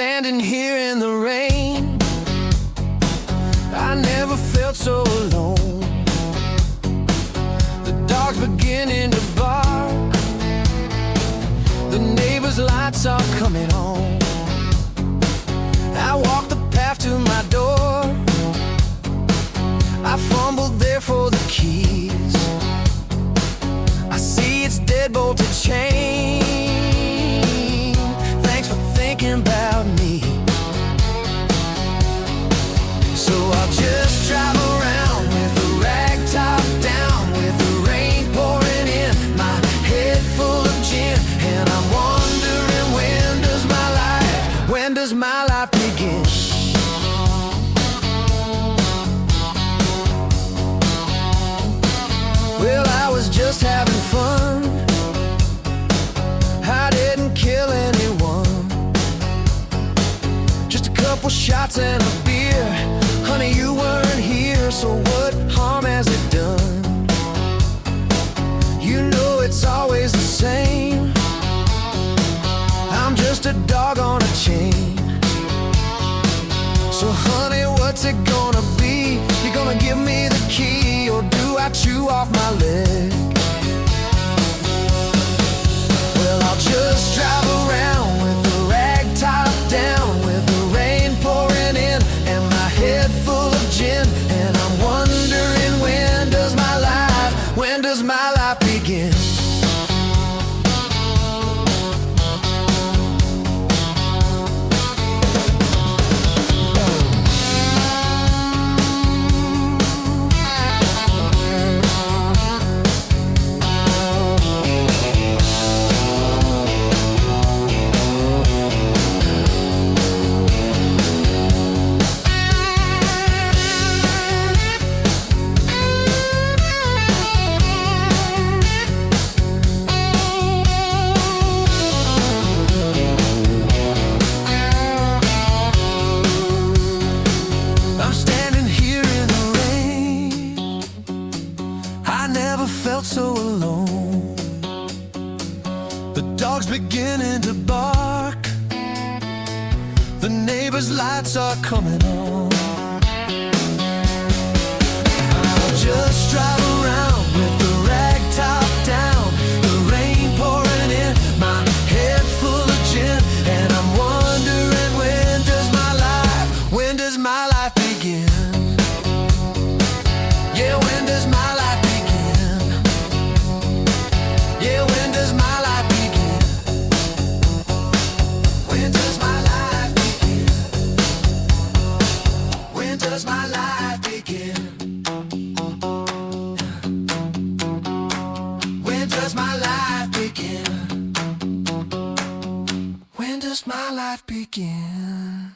standing here in the rain. I never felt so alone. The dog's beginning to bark. The neighbor's lights are coming on. I walk the path to my door. I fumbled there for the keys. I see it's deadbolted chain. Thanks for thinking about me. So I'll just drive around with the rag top down, with the rain pouring in, my head full of gin. And I'm wondering, when does my life begin? Well, I was just having fun. I didn't kill anyone. Just a couple shots and a beer. Honey, you weren't here, so what harm has it done? You know it's always the same. I'm just a dog on a chain. So honey, what's it gonna be? You gonna give me the key, or do I chew off my leg? Well, I'll just drive around with the rag top down, with the rain pouring in and my head full of gin. And I'm wondering, when does my life begin? Felt so alone. The dog's beginning to bark. The neighbor's lights are coming on. I'll just drive around with the rag top down, the rain pouring in, my head full of gin. And I'm wondering, when does my life begin? Yeah, when does my life begin? Yeah, when does my life begin? When does my life begin? When does my life begin? When does my life begin? When does my life begin?